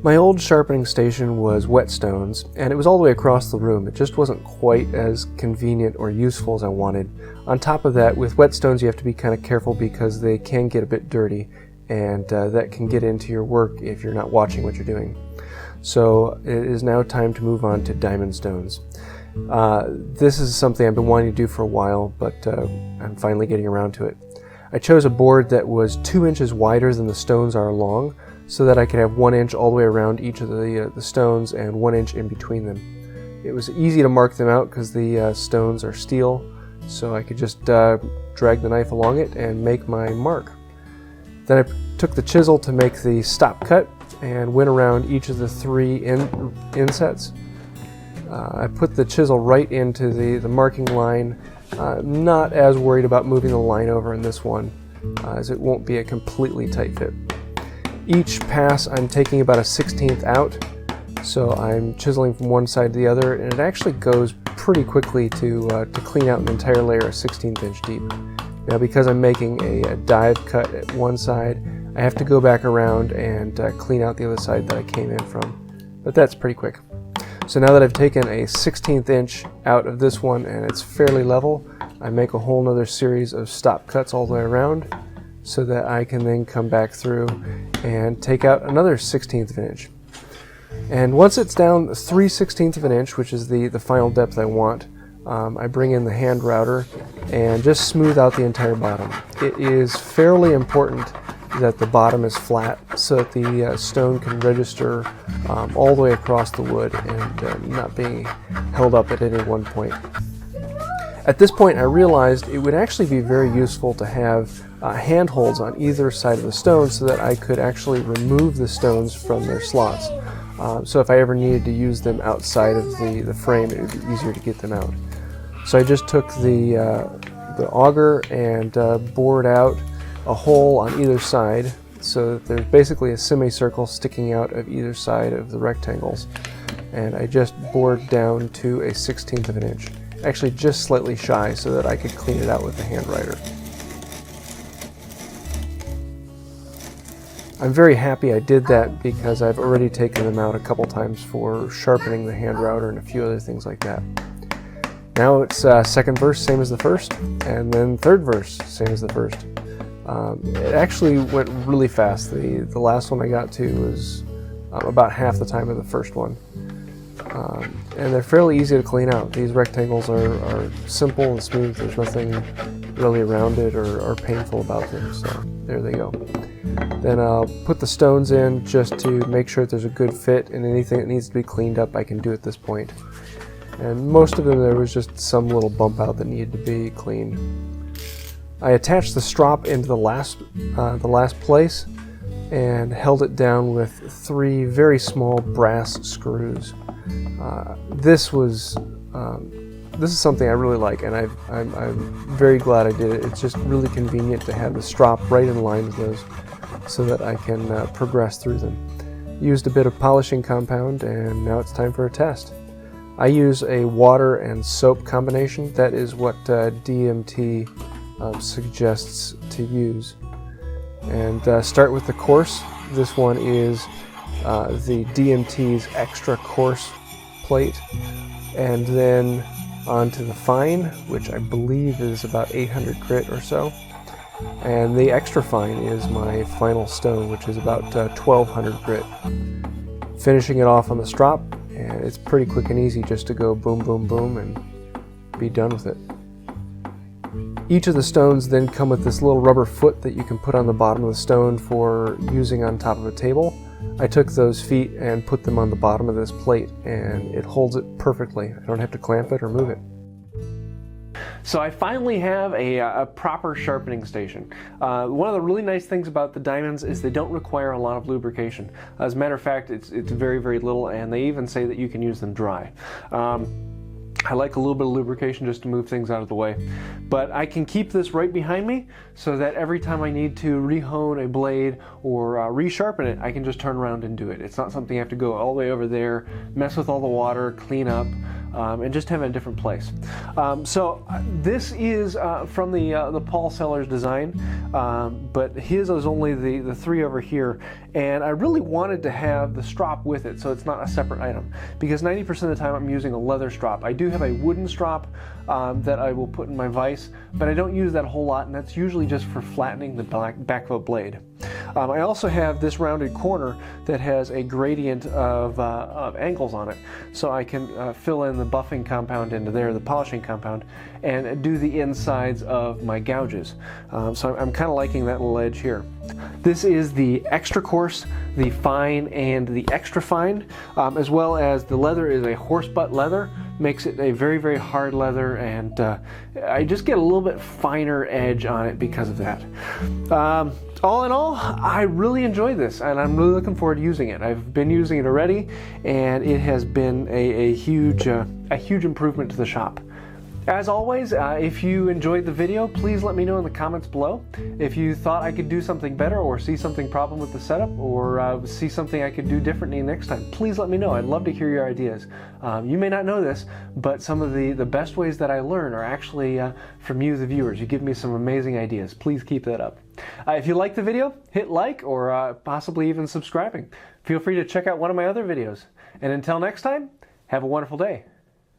My old sharpening station was whetstones, and it was all the way across the room. It just wasn't quite as convenient or useful as I wanted. On top of that, with whetstones you have to be kind of careful because they can get a bit dirty, and that can get into your work if you're not watching what you're doing. So it is now time to move on to diamond stones. This is something I've been wanting to do for a while, but I'm finally getting around to it. I chose a board that was 2 inches wider than the stones are long, so that I could have 1 inch all the way around each of the stones and 1 inch in between them. It was easy to mark them out because the stones are steel, so I could just drag the knife along it and make my mark. Then I took the chisel to make the stop cut and went around each of the 3 insets. I put the chisel right into the marking line. Not as worried about moving the line over in this one, as it won't be a completely tight fit. Each pass I'm taking about a 16th out, so I'm chiseling from one side to the other, and it actually goes pretty quickly to clean out an entire layer a 16th inch deep. Now because I'm making a dive cut at one side, I have to go back around and clean out the other side that I came in from, but that's pretty quick. So now that I've taken a 16th inch out of this one and it's fairly level, I make a whole nother series of stop cuts all the way around, so that I can then come back through and take out another 16th of an inch. And once it's down 3/16 of an inch, which is the final depth I want, I bring in the hand router and just smooth out the entire bottom. It is fairly important that the bottom is flat so that the stone can register all the way across the wood and not being held up at any one point. At this point I realized it would actually be very useful to have handholds on either side of the stone so that I could actually remove the stones from their slots. So if I ever needed to use them outside of the frame, it would be easier to get them out. So I just took the auger and bored out a hole on either side so that there's basically a semicircle sticking out of either side of the rectangles. And I just bored down to a 16th of an inch. Actually just slightly shy so that I could clean it out with the hand router. I'm very happy I did that because I've already taken them out a couple times for sharpening the hand router and a few other things like that. Now it's second verse, same as the first, and then third verse, same as the first. It actually went really fast. The last one I got to was about half the time of the first one. And they're fairly easy to clean out. These rectangles are simple and smooth. There's nothing really around it or painful about them, so there they go. Then I'll put the stones in just to make sure that there's a good fit, and anything that needs to be cleaned up I can do at this point. And most of them there was just some little bump out that needed to be cleaned. I attached the strop into the last place and held it down with 3 very small brass screws. This is something I really like, and I'm very glad I did it. It's just really convenient to have the strop right in line with those so that I can progress through them. Used a bit of polishing compound, and now it's time for a test. I use a water and soap combination. That is what DMT suggests to use. And start with the coarse. This one is the DMT's extra coarse plate, and then onto the fine, which I believe is about 800 grit or so, and the extra fine is my final stone, which is about 1200 grit. Finishing it off on the strop, and it's pretty quick and easy just to go boom boom boom and be done with it. Each of the stones then come with this little rubber foot that you can put on the bottom of the stone for using on top of a table. I took those feet and put them on the bottom of this plate, and it holds it perfectly. I don't have to clamp it or move it. So I finally have a proper sharpening station. One of the really nice things about the diamonds is they don't require a lot of lubrication. As a matter of fact, it's very, very little, and they even say that you can use them dry. I like a little bit of lubrication just to move things out of the way. But I can keep this right behind me so that every time I need to re-hone a blade or re-sharpen it, I can just turn around and do it. It's not something I have to go all the way over there, mess with all the water, clean up. and just have it in a different place. This is from the Paul Sellers design, but his is only the three over here, and I really wanted to have the strop with it so it's not a separate item, because 90% of the time I'm using a leather strop. I do have a wooden strop that I will put in my vise, but I don't use that a whole lot, and that's usually just for flattening the back of a blade. I also have this rounded corner that has a gradient of angles on it, so I can fill in the buffing compound into there, the polishing compound, and do the insides of my gouges. So I'm kind of liking that little edge here. This is the extra coarse, the fine, and the extra fine, as well as the leather is a horse butt leather, makes it a very, very hard leather, and I just get a little bit finer edge on it because of that. All in all, I really enjoy this, and I'm really looking forward to using it. I've been using it already, and it has been a huge improvement to the shop. As always, if you enjoyed the video, please let me know in the comments below. If you thought I could do something better, or see something problem with the setup, or see something I could do differently next time, please let me know. I'd love to hear your ideas. You may not know this, but some of the best ways that I learn are actually from you, the viewers. You give me some amazing ideas. Please keep that up. If you like the video, hit like, or possibly even subscribing. Feel free to check out one of my other videos. And until next time, have a wonderful day.